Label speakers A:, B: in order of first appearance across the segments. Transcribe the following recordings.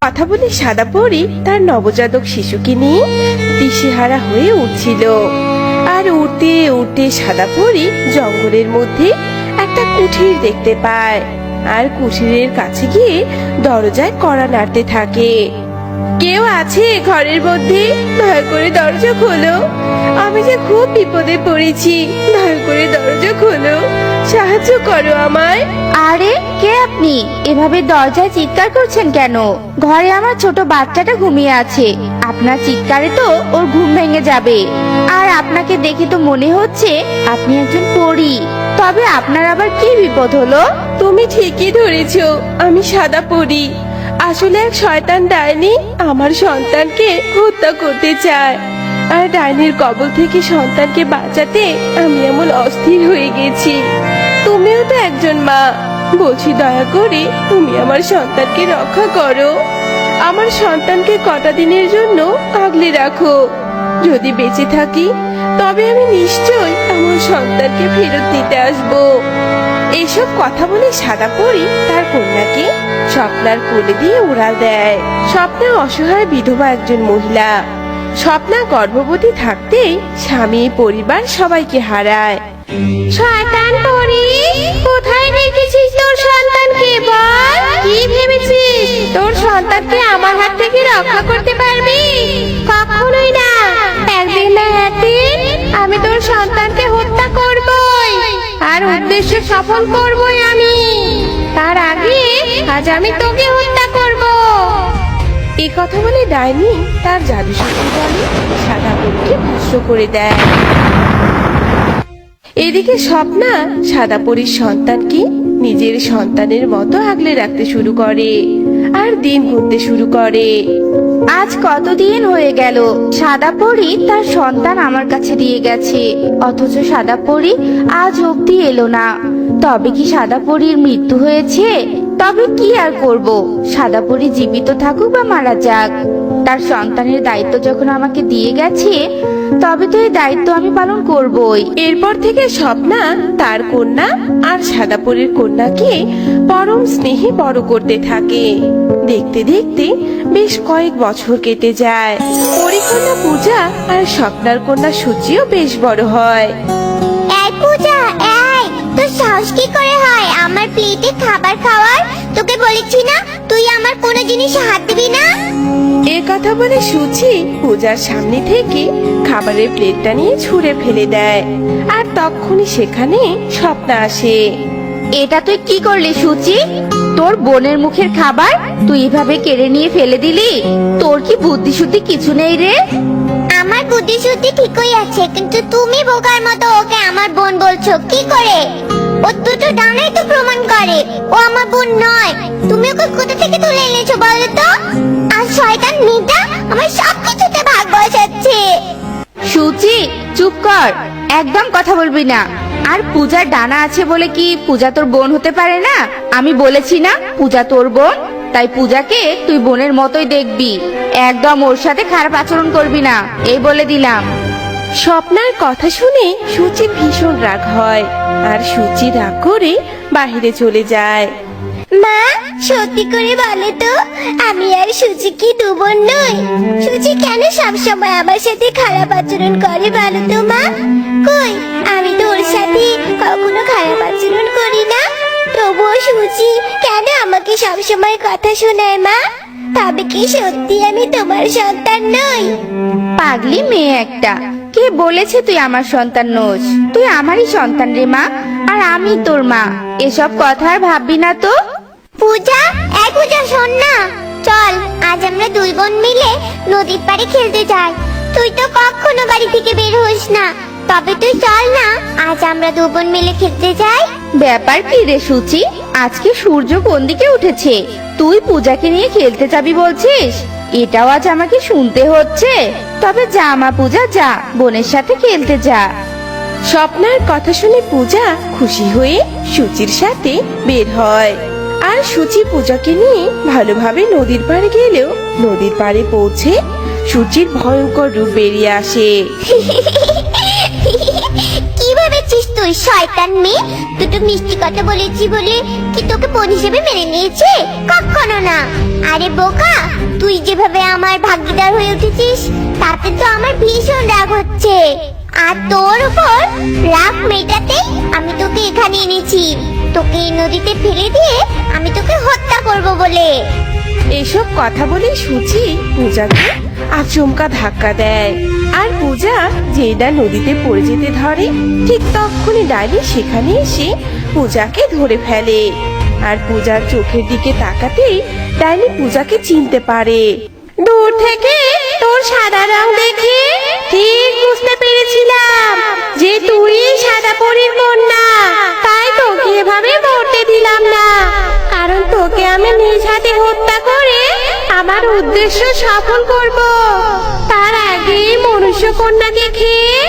A: কথা বলে সাদা পরী তার নবজাতক শিশুকে নিয়ে দিশেহারা হয়ে উঠছিল। আর উঠতে উঠতে সাদা পরী জঙ্গলের মধ্যে একটা কুঠির দেখতে পায়। আর কুঠিরের কাছে গিয়ে দরজায় কড়া নাড়তে থাকে। কেউ আছে ঘরের মধ্যে? দয়া করে দরজা খোলো, আমি যে খুব বিপদে পড়েছি, দয়া করে দরজা খোলো, সাহায্য করো আমায়।
B: আরে কে আপনি? এভাবে দরজায় চিৎকার করছেন কেন? ঘরে আমার ছোট বাচ্চাটা ঘুমিয়ে আছে, আপনার চিৎকারে তো ওর ঘুম ভেঙে যাবে। আর আপনাকে দেখে তো মনে হচ্ছে আপনি একজন পরী। তবে আপনার আবার কি বিপদ হলো?
A: তুমি ঠিকই ধরেছো, আমি সাদা পরী। আসলে এক শয়তান ডাইনি আমার সন্তানকে হত্যা করতে চায়। আর ডাইনির কবল থেকে সন্তানকে বাঁচাতে আমি এমন অস্থির হয়ে গেছি। তুমিও তো একজন মা, বলছি দয়া করে তুমি আমার সন্তানকে রক্ষা করো। আমার সন্তানকে কটা দিনের জন্য আগলে রাখো। যদি বেঁচে থাকি তবে আমি নিশ্চয়ই আমার সন্তানকে ফেরত দিতে আসবো। এইসব কথা বলে সাদা পরী তার কন্যাকে স্বপ্নার কোলে দিয়ে উড়াল দেয়। স্বপ্না অসহায় বিধবা একজন মহিলা। স্বপ্না গর্ভবতী থাকতেই স্বামী, পরিবার সবাইকে হারায়।
B: শয়তান পরী, কোথায় রেখেছিস তোর সন্তানকে? বল, কি ভেবেছিস তোর সন্তানকে আমার হাত থেকে রক্ষা করতে পারবি? কখনোই না। একদিন না একদিন আমি তোর সন্তানকে হত্যা করবই, আর উদ্দেশ্য সফল করবই আমি। তার আগে আজ আমি তোকে হত্যা করব।
A: এই কথা বলে ডাইনি তার জাদু শক্তি বলে সাদা পরীকে ভস্ম করে দেয়। এদিকে স্বপ্না সাদা পরীর সন্তানকে নিজের সন্তানের মতো আগলে রাখতে শুরু করে আর দিন গুনতে শুরু করে।
B: আজ কতদিন হয়ে গেল সাদা পরী তার সন্তান আমার কাছে দিয়ে গেছে, অথচ সাদা পরী আজ অবধি এলো না। তবে কি সাদা পরীর মৃত্যু হয়েছে? তবে কি আর করব, সাদা পরী জীবিত থাকুক বা মারা যাক, তার সন্তানের দায়িত্ব যখন আমাকে দিয়ে গেছে তবে তো এই দায়িত্ব আমি পালন করবই।
A: এরপর থেকে স্বপ্না তার কন্যা আর সাদা পরীর কন্যাকে পরম স্নেহে বড় করতে থাকে। দেখতে দেখতে বেশ কয়েক বছর কেটে যায়। পরীকন্যা পূজা আর স্বপ্নার কন্যা সূচিও বেশ বড় হয়।
C: এই পূজা, এই তোর সাহস কি করে হয় আমার প্লেটে খাবার খাওয়ার? তোকে বলেছি না তুই আমার কোনো জিনিসে হাত দিবি না।
A: এ কথা বলে সূচি পূজার সামনে থেকে খাবারের প্লেটটা নিয়ে ছুঁড়ে ফেলে দেয়। আর তখনই সেখানে স্বপ্না আসে।
B: এটা তুই কি করলি সূচি? তোর বোনের মুখের খাবার তুই এভাবে কেড়ে নিয়ে ফেলে দিলি? তোর কি বুদ্ধি শুদ্ধি কিছু নেই রে?
C: আমার বুদ্ধি শুদ্ধি ঠিকই আছে, কিন্তু তুমি বোকার মতো ওকে আমার বোন বলছো কি করে? ও দুটো ডানাই তো প্রমাণ করে ও আমার বোন নয়। তুমি ওকে কোথা থেকে তুলে এনেছো বলো তো? আর শয়তান মেয়েটা আমার সব কিছুতে ভাগ বসাচ্ছে।
B: সূচি চুপ কর, একদম কথা বলবি না। আর পূজার ডানা আছে বলে কি পূজা তোর বোন হতে পারে না? আমি বলেছি না পূজা তোর বোন, তাই পূজাকে তুই বোনের মতোই দেখবি। একদম ওর সাথে খারাপ আচরণ করবি না, এই বলে দিলাম।
A: স্বপ্নার কথা শুনে সূচির ভীষণ রাগ হয় আর সূচি রাগ করে বাহিরে চলে যায়।
C: মা, সত্যি করে বলো তো আমি আর সুচি কি দু বোন নই? সুচি কেন সবসময় আমার সাথে খারাপ আচরণ করে বলো তো মা? কই, আমি তো ওর সাথে কখনো খারাপ আচরণ করি না। তবুও সুচি কেন আমাকে সবসময় কথা শোনায় মা? তবে কি সত্যি আমি তোমার সন্তান নই?
B: পাগলি মেয়ে একটা, কে বলেছে তুই আমার সন্তান নোস? তুই আমারই সন্তান রে মা, আর আমি তোর মা। এসব কথা আর ভাববি না তো।
C: পূজা, এই পূজা শোন না, চল আজ আমরা দুই বোন মিলে নদীর পাড়ে খেলতে যাই। তুই তো কখনো বাড়ি থেকে বের হোস না, তবে তুই চল না আজ আমরা দু বোন মিলে খেলতে যাই।
B: ব্যাপার কি রে সূচি, আজকে সূর্য কোন দিকে উঠেছে? তুই পূজাকে নিয়ে খেলতে যাবি বলছিস? এটাও আজ আমাকে শুনতে হচ্ছে। তবে যা মা পূজা, যা বোনের সাথে খেলতে যা।
A: স্বপ্নার কথা শুনে পূজা খুশি হয়ে সূচির সাথে বের হয়। আর সূচি পূজাকে নিয়ে ভালোভাবে নদীর পাড়ে গেলেও নদীর পাড়ে পৌঁছে সূচির ভয়ঙ্কর রূপ বেরিয়ে আসে।
C: কিভাবে এসেছিস তুই শয়তান মেয়ে? দুটো মিষ্টি কথা বলেছি বলে কি তোকে বোন হিসেবে মেনে নিয়েছে? কখনো না। আরে বোকা, তুই যেভাবে আমার ভাগীদার হয়ে উঠেছিস তাতে তো আমার ভীষণ রাগ হচ্ছে। আর তোর উপর রাগ মেটাতেই আমি তোকে এখানে এনেছি, তোকে এই নদীতে ফেলে দিয়ে আমি তোকে হত্যা করব বলে।
A: এসব কথা বলে সুচি পূজাকে আচমকা ধাক্কা দেয়। আর পূজা যেই না নদীতে পড়ে যেতে ধরে, ঠিক তখনই ডাইনি সেখানে এসে পূজাকে ধরে ফেলে। আর পূজার চোখের দিকে তাকাতেই ডাইনি পূজাকে চিনতে পারে। দূর থেকে তোর সাদা রং দেখে ঠিক বুঝতে পেরেছিলাম যে তুই সাদা পরীর কন্যা, তাই তোকে এভাবে মরতে দিলাম না। কারণ তোকে আমি নিজ হাতে হত্যা করে আমার উদ্দেশ্য সফল করব। তার আগে মনুষ্য কন্যাকে খেয়ে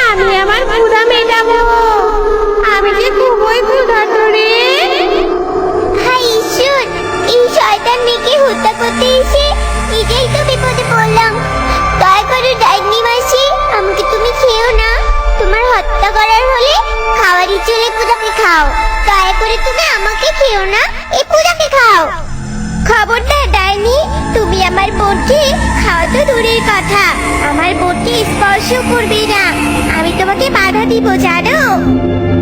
A: আমি আমার ক্ষুধা মেটাবো। আমি যে খুবই ক্ষুধার্ত রে।
C: হায় ঈশ্বর, এই শয়তান মেয়েকে হত্যা করতে এসে নিজেই তো বিপদে পড়লাম। দয়া করে ডাইনি মাসি, আমাকে তুমি খেও না। তোমার হত্যা করার হলে খাওয়ার ইচ্ছে হলে পূজাকে খাও। দয়া করে তুমি আমাকে খেও না, এই পূজাকে খাও। খবরদার ডাইনি, তুমি আমার বোনকে খাওয়া তো দূরের কথা, আমার বোনকে স্পর্শ করবে না। আমি তোমাকে বাধা দিব জানো।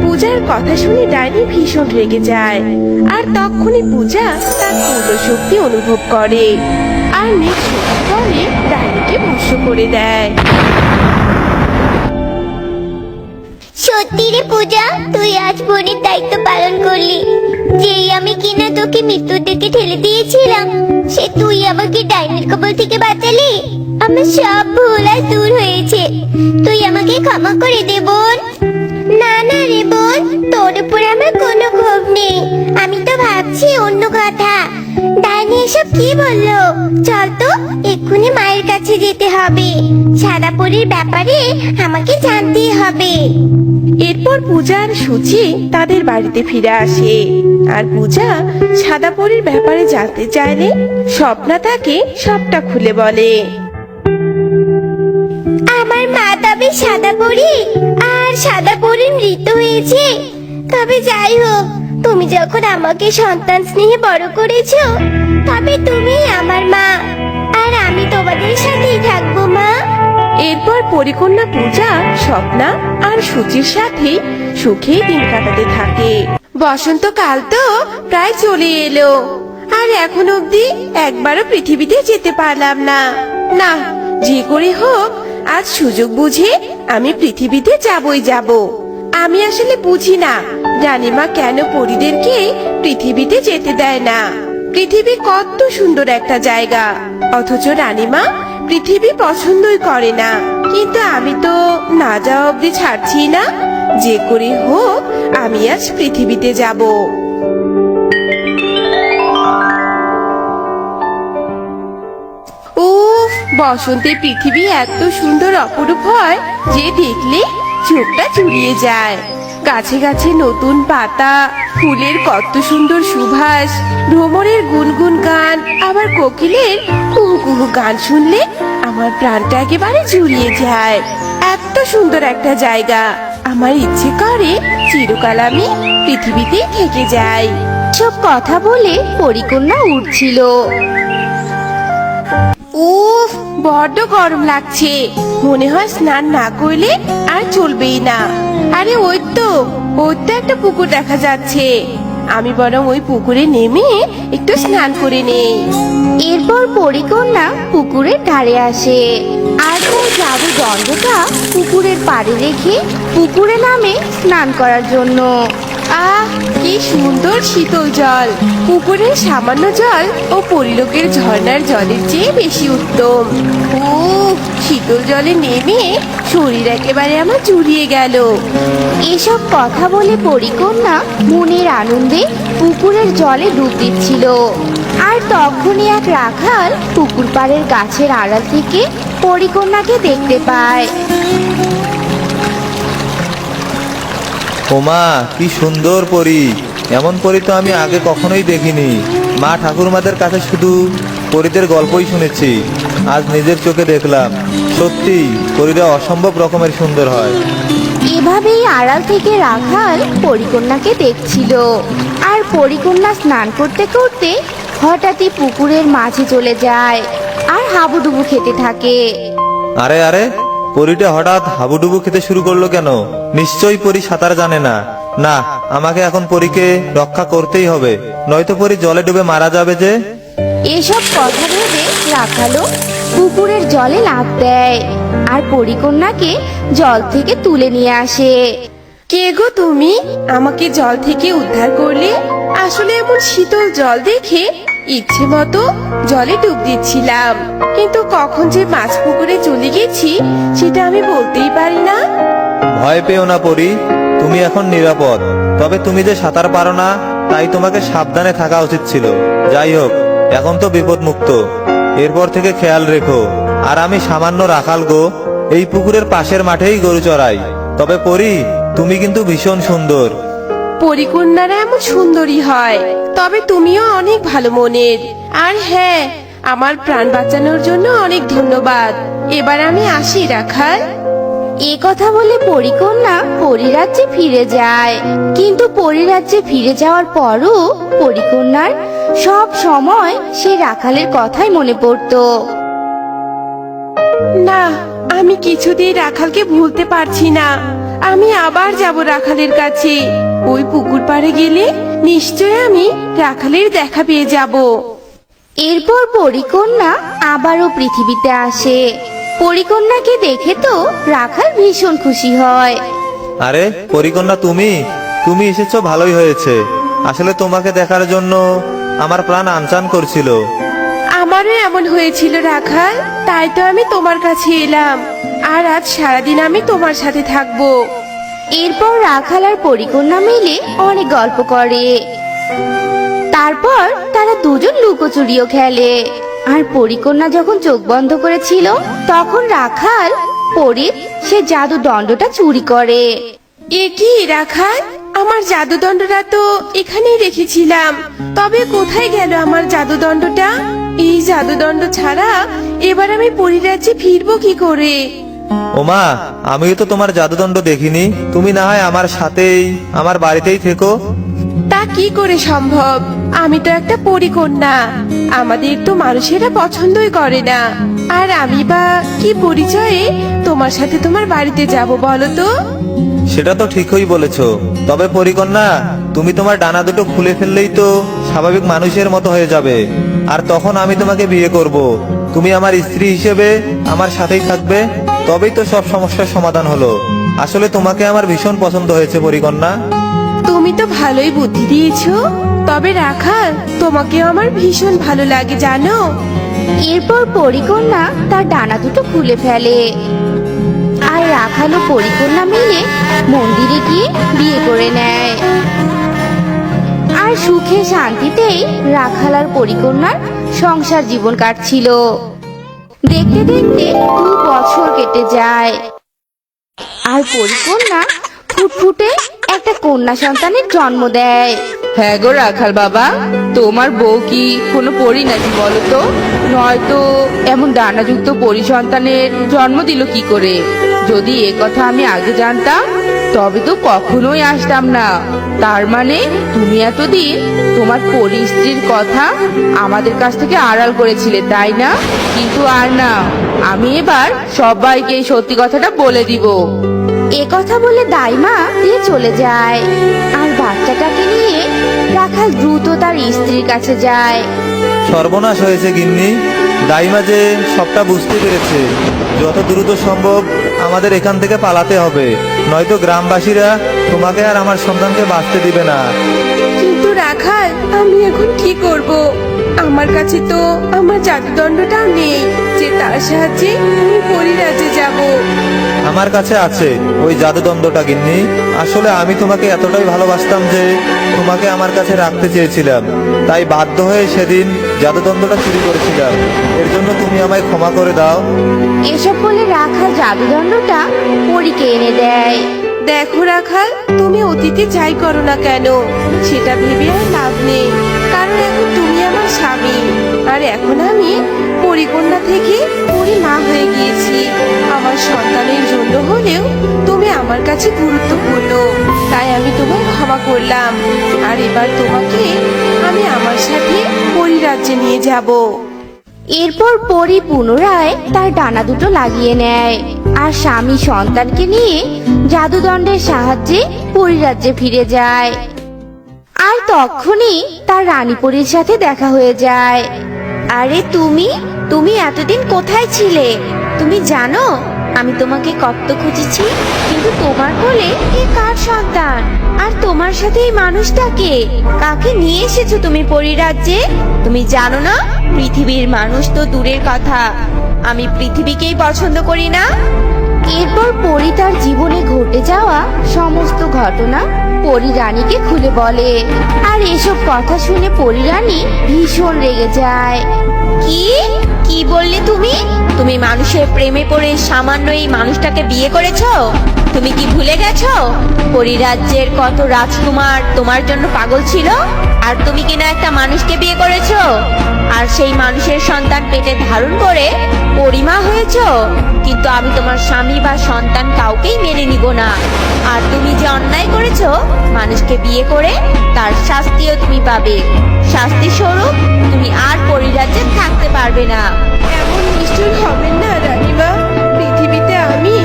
A: পূজার কথা শুনে ডাইনি ভীষণ রেগে যায়। আর তখনই পূজা তার পূর্ণ শক্তি অনুভব করে আর নিজ শক্তি বলে ডাইনিকে ভস্ম করে দেয়।
C: সত্যি রে পূজা, তুই আজ বোনের দায়িত্ব পালন করলি। যেই আমি কিনা তোকে মৃত্যুর দিকে ঠেলে দিয়েছিলাম, সে তুই আমাকে ডাইনির কবল থেকে বাঁচালি। আমার সব ভুল আজ দূর হয়েছে, তুই আমাকে ক্ষমা করে দে বোন। না না রে বোন, তোর উপর আমার কোনো ক্ষোভ নেই। আমি তো ভাবছি অন্য কথা। ডাইনি এসব কি বললো? চল তো এক্ষুনি মায়ের কাছে যেতে হবে। সাদা পরীর ব্যাপারে আমাকে জানতেই হবে।
A: এরপর পূজা আর সুচি তাদের বাড়িতে ফিরে আসে। আর পূজা সাদা পরীর ব্যাপারে জানতে চাইলে স্বপ্না তাকে সবটা খুলে বলে।
C: আমার মা তবে সাদা পরী, আর সাদা পরী মৃত হয়েছে। তবে যাই হোক, তুমি যখন আমাকে সন্তান স্নেহে বড় করেছো, তবে তুমি আমার মা, আর আমি তোমাদের সাথেই থাকবো মা।
A: এরপর পরিকন্যা পূজা স্বপ্না আর সুচির সাথে সুখে দিন কাটাতে থাকে। বসন্তকাল তো প্রায় চলে এলো, আর এখন অবধি একবারও পৃথিবীতে যেতে পারলাম না। না, যে করে হোক আজ সুযোগ বুঝে আমি পৃথিবীতে যাবই যাব। আমি আসলে বুঝি না রানীমা কেন পরীদেরকে পৃথিবীতে যেতে দেয় না। পৃথিবী কত সুন্দর একটা জায়গা, অথচ রানীমা পৃথিবী পছন্দই করে না। কিন্তু আমি তো না যাওয়া অব্দি ছাড়ছি না। যে করে হোক আমি আজ পৃথিবীতে যাব। উফ, বসন্তে পৃথিবী এত সুন্দর অপরূপ হয় যে দেখলে চোখটা জুড়িয়ে যায়। গাছে গাছে নতুন পাতা, ফুলের কত সুন্দর সুবাস, ভ্রমরের গুনগুন গান, আবার কোকিলের কুহু কুহু গান শুনলে আমার প্রাণটা একেবারে জুড়িয়ে যায়। এত সুন্দর একটা জায়গা, আমার ইচ্ছে করে চিরকাল আমি পৃথিবীতেই থেকে যাই।
B: সব কথা বলে পরিকন্যা উঠছিল।
A: উফ, বড্ড গরম লাগছে। মনে হয় স্নান না করলে আর চলবেই না। আরে ওই তো একটা পুকুর দেখা যাচ্ছে। আমি বরং ওই পুকুরে নেমে একটু স্নান করে নেই।
B: এরপর পরিকন্যা পুকুরের ধারে আসে আর তার জাদু দণ্ডটা পুকুরের পাড়ে রেখে পুকুরে নামে স্নান করার জন্য।
A: আহ, কি সুন্দর শীতল জল। পুকুরের সামান্য জল ও পরিলোকের ঝর্ণার জলের চেয়ে বেশি উত্তম। উফ, শীতল জলে নেমে শরীর একেবারে আমার জুড়িয়ে গেল।
B: এসব কথা বলে পরিকন্যা মনের আনন্দে পুকুরের জলে ডুব দিচ্ছিল। আর তখনই এক রাখাল পুকুর পাড়ের গাছের আড়াল থেকে পরিকন্যাকে দেখতে পায়।
D: ওমা, কি সুন্দর পরী! এমন পরী তো আমি আগে কখনোই দেখিনি। মা ঠাকুরমাদের কাছে শুধু পরীদের গল্পই শুনেছি, আজ নিজের চোখে দেখলাম। সত্যি পরীরা অসম্ভব রকমের সুন্দর হয়।
B: এভাবেই আড়াল থেকে রাখাল পরিকন্যাকে দেখছিল। আর পরিকন্যা স্নান করতে করতে হঠাৎই পুকুরের মাঝে চলে যায় আর হাবুডুবু খেতে থাকে।
D: আরে আরে, পরীটা হঠাৎ হাবুডুবু খেতে শুরু করলো কেন? নিশ্চয়ই পরী সাঁতার জানে না। না, আমাকে এখন পরীকে রক্ষা করতেই হবে, নয়তো পরী জলে ডুবে মারা যাবে যে।
B: এসব কথা ভেবে রাখালও পুকুরের জলে লাফ দেয় আর পরিকন্যাকে জল থেকে তুলে নিয়ে আসে।
A: কে গো তুমি? আমাকে জল থেকে উদ্ধার করলে? আসলে এমন শীতল জল দেখে ইচ্ছে মতো জলে ডুব দিচ্ছিলাম, কিন্তু কখন যে মাছ পুকুরে চলে গেছি সেটা আমি বলতেই পারি না।
D: ভয় পেও না পরী, তুমি এখন নিরাপদ। তবে তুমি যে সাঁতার পারো না, তাই তোমাকে সাবধানে থাকা উচিত ছিল। যাই হোক, এখন তো বিপদ মুক্ত। এরপর থেকে খেয়াল রেখো। আর আমি সামান্য রাখাল গো, এই পুকুরের পাশের মাঠেই গরু চড়াই। তবে পরী, তুমি কিন্তু ভীষণ সুন্দর।
A: পরিকন্যারা এমন সুন্দরী হয়, তবে তুমিও অনেক ভালো মনের। আর হ্যাঁ, আমার প্রাণ বাঁচানোর জন্য অনেক ধন্যবাদ। এবার আমি আসি রাখাল।
B: এ কথা বলে পরিকন্যা পরিরাজ্যে ফিরে যায়। কিন্তু পরিরাজ্যে ফিরে যাওয়ার পরও পরিকন্যার সব সময় সে রাখালের কথাই মনে পড়তো।
A: না, আমি কিছুতেই রাখালকে ভুলতে পারছি না। আমি আবার যাব রাখালের কাছে। ওই পুকুর পাড়ে গেলে নিশ্চয় আমি রাখালের দেখা পেয়ে যাব।
B: এরপর পরিকন্যা আবারও পৃথিবীতে আসে। পরিকন্যাকে দেখে তো রাখাল ভীষণ খুশি হয়।
D: আরে পরিকন্যা, তুমি তুমি এসেছো, ভালোই হয়েছে। আসলে তোমাকে দেখার জন্য আমার প্রাণ আনচান করছিল।
A: আমারও এমন হয়েছিল রাখাল, তাই তো আমি তোমার কাছে এলাম। আর আজ সারাদিন আমি তোমার সাথে থাকবো।
B: এরপর রাখাল আর পরিকন্যা মিলে অনেক গল্প করে। তারপর তারা দুজন লুকোচুরিও খেলে। আর পরিকন্যা যখন চোখ বন্ধ করেছিল, তখন রাখাল পরীর সে জাদু দণ্ডটা চুরি করে।
A: এ কি রাখাল, আমার জাদুদণ্ডটা তো এখানেই রেখেছিলাম। তবে কোথায় গেল আমার জাদুদণ্ডটা? এই জাদুদণ্ড ছাড়া এবার আমি পরিরাজ্যে ফিরবো কি করে?
D: ওমা, আমিও তো তোমার জাদুদণ্ড দেখিনি। তুমি না হয় আমার সাথেই আমার বাড়িতেই থেকো।
A: তা কি করে সম্ভব? আমি তো একটা পরিকন্যা, আমাদের তো মানুষেরা পছন্দই করে না। আর আমি বা কি পরিচয়ে তোমার সাথে তোমার বাড়িতে যাব বলো তো?
D: সেটা তো ঠিকই বলেছো। তবে পরিকন্যা, তুমি তোমার ডানা দুটো খুলে ফেললেই তো স্বাভাবিক মানুষের মতো হয়ে যাবে। আর তখন আমি তোমাকে বিয়ে করব। তুমি আমার স্ত্রী হিসেবে আমার সাথেই থাকবে। তবেই তো সব সমস্যার সমাধান হলো। আসলে তোমাকে আমার ভীষণ পছন্দ হয়েছে পরিকন্যা।
A: তুমি তো ভালোই বুদ্ধি দিয়েছো। তবে রাখাল, তোমাকেও আমার ভীষণ ভালো লাগে জানো।
B: এরপর পরিকন্যা তার ডানা দুটো খুলে ফেলে। আর রাখাল ও পরিকন্যা মিলে মন্দিরে গিয়ে বিয়ে করে নেয়। আর সুখে শান্তিতেই রাখাল আর পরিকন্যার সংসার জীবন কাটছিল। দেখতে দেখতে 2 বছর কেটে যায়। আর পরিকন্যা ফুটফুটে একটা কন্যা সন্তানের জন্ম দেয়।
E: হ্যাঁ গো রাখাল বাবা, তোমার বউ কি কোনো পরী নাকি বলো তো? নয়তো এমন ডানাযুক্ত পরী সন্তানের জন্ম দিল কি করে? যদি এ কথা আমি আগে জানতাম, তবে তো কখনোই আসতাম না। তার মানে তুমি এতদিন তোমার পরী স্ত্রীর কথা আমাদের কাছ থেকে আড়াল করেছিলে, তাই না? কিন্তু আর না, আমি এবার সবাইকে এই সত্যি কথাটা বলে দিব।
B: এ কথা বলে দাইমা দিয়ে চলে যায়। আর বাচ্চাটাকে নিয়ে রাখাল দ্রুত তার স্ত্রীর কাছে যায়।
D: সর্বনাশ হয়েছে গিন্নি। দাইমা যে সবটা বুঝতে পেরেছে। যত দ্রুত সম্ভব আমাদের এখান থেকে পালাতে হবে, নয়তো গ্রামবাসীরা তোমাকে আর আমার সন্তানকে বাঁচতে দিবে না।
A: কিন্তু রাখাল, আমি এখন কি করব? আমার কাছে তো আমার জাদুদণ্ডটাও নেই যে তার সাহায্যে আমি পরিরাজ্যে যাব।
D: আমার কাছে আছে ওই জাদুদণ্ডটা গিন্নি। আসলে আমি তোমাকে এতটাই ভালোবাসতাম যে তোমাকে আমার কাছে রাখতে চেয়েছিলাম। তাই বাধ্য হয়ে সেদিন জাদুদণ্ডটা চুরি করেছিলাম। এর জন্য তুমি আমায় ক্ষমা করে দাও।
B: এসব বলে রাখাল জাদুদণ্ডটা পরীকে এনে দেয়।
A: দেখো রাখাল, তুমি অতীতে যাই করো না কেন, সেটা ভেবে আর লাভ নেই। কারণ এখন তুমি আমার স্বামী, আর এখন আমি পরিকন্যা থেকে পরি মা হয়ে গিয়েছি। আমার সন্তানের জন্য হলেও তুমি আমার কাছে গুরুত্বপূর্ণ, তাই আমি তোমায় ক্ষমা করলাম। আর এবার তোমাকে আমি আমার সাথে পরিরাজ্যে নিয়ে যাব।
B: এরপর পরি পুনরায় তার ডানা দুটো লাগিয়ে নেয় আর স্বামী সন্তানকে নিয়ে জাদুদণ্ডের সাহায্যে পরিরাজ্যে ফিরে যায়। আর তখনই তার রানীপরীর সাথে দেখা হয়ে যায়।
C: আরে তুমি এতদিন কোথায় ছিলে? তুমি জানো আমি তোমাকে কত খুঁজেছি, কিন্তু তোমার কোলে এ কার সন্তান? আর তোমার সাথে এই মানুষটাকে কাকে নিয়ে এসেছো তুমি পরিরাজ্যে? তুমি জানো না পৃথিবীর মানুষ তো দূরের কথা, আমি পৃথিবীকেই পছন্দ করি না।
B: এরপর পরি তার জীবনে ঘটে যাওয়া সমস্ত ঘটনা পরি রানীকে খুলে বলে। আর এসব কথা শুনে পরি রানী ভীষণ রেগে যায়।
C: কি কি বললে তুমি? তুমি মানুষের প্রেমে পড়ে সামান্য এই মানুষটাকে বিয়ে করেছো? তুমি কি ভুলে গেছো পরিরাজ্যের কত রাজকুমার তোমার জন্য পাগল ছিল? আর তুমি কিনা একটা মানুষকে বিয়ে করেছো, আর সেই মানুষের সন্তান পেটে ধারণ করে পরিমা হয়েছো। কিন্তু আমি তোমার স্বামী বা সন্তান কাউকেই মেনে নিব না। আর তুমি যে অন্যায় করেছো মানুষকে বিয়ে করে, তার শাস্তিও তুমি পাবে। শাস্তি স্বরূপ তুমি আর পরিরাজ্যে থাকতে পারবে না।
A: এমন নিষ্ঠুর হবেন না রানীমা। পৃথিবীতে আমি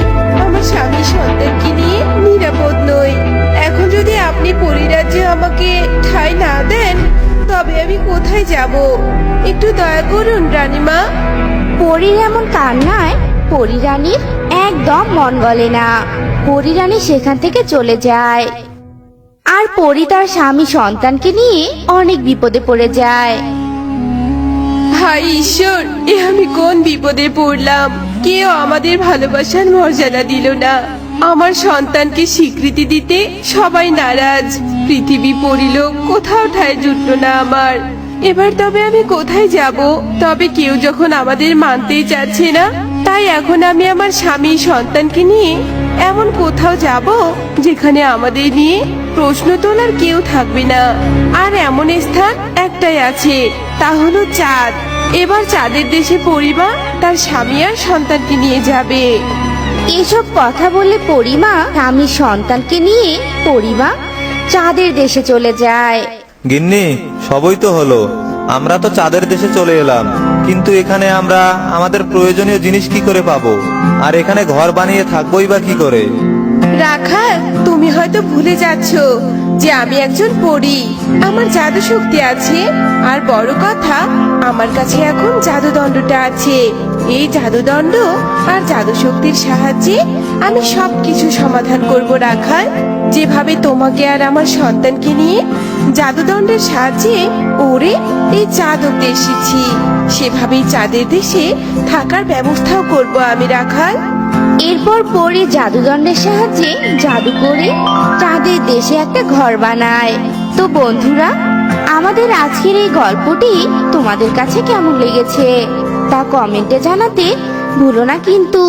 A: আমার স্বামী সন্তানকে নিয়ে নিরাপদ নই। এখন যদি আপনি পরিরাজ্যে আমাকে ঠাঁই না দেন, তবে আমি কোথায় যাব? একটু দয়া করুন রানীমা।
B: পরীর এমন কান্নায় পরি রানীর একদম মন গলে না। পরি রানী সেখান থেকে চলে যায়। আর পরি তার স্বামী সন্তানকে নিয়ে অনেক বিপদে পড়ে যায়।
A: হায় ঈশ্বর, এ আমি কোন বিপদে পড়লাম! কেউ আমাদের ভালোবাসার মর্যাদা দিল না। আমার সন্তানকে স্বীকৃতি দিতে সবাই নারাজ। পৃথিবী পরিলোক কোথাও ঠাঁই জুটলো না আমার। এবার তবে আমি কোথায় যাব? তবে কেউ যখন আমাদের মানতেই চাচ্ছে না, তাই এখন আমি আমার স্বামী সন্তানকে নিয়ে এমন কোথাও যাব যেখানে আমাদের নিয়ে প্রশ্ন তোলার কেউ থাকবে না। আর এমন স্থান একটাই আছে, তা হলো চাঁদ। এবার চাঁদের দেশে পরিবার তার স্বামী আর সন্তানকে নিয়ে যাবে।
B: এসব কথা বলে পরিমা স্বামী সন্তানকে নিয়ে পরিমা চাঁদের দেশে চলে যায়।
D: গিন্নি, সবই তো হলো। আমরা তো চাঁদের দেশে চলে এলাম, কিন্তু এখানে আমরা আমাদের প্রয়োজনীয় জিনিস কি করে পাবো? আর এখানে ঘর বানিয়ে থাকবোই বা কি করে?
A: রাখাল, তুমি হয়তো ভুলে যাচ্ছ যে আমি একজন পরী। আমার জাদু শক্তি আছে, আর বড় কথা আমার কাছে এখন জাদুদণ্ডটা আছে। এই জাদুদণ্ড আর জাদু শক্তির সাহায্যে আমি সবকিছু সমাধান করব রাখাল। যেভাবে তোমাকে আর আমার সন্তানকে নিয়ে জাদুদণ্ডের সাহায্যে ওরে এই চাঁদ অব্দি এসেছি, সেভাবেই চাঁদের দেশে থাকার ব্যবস্থাও করব আমি রাখাল।
B: এরপর পরি জাদুদণ্ডের সাহায্যে জাদু করে চাঁদের দেশে একটা ঘর বানায়। তো বন্ধুরা, আমাদের আজকের এই গল্পটি তোমাদের কাছে কেমন লেগেছে তা কমেন্টে জানাতে ভুলো না কিন্তু।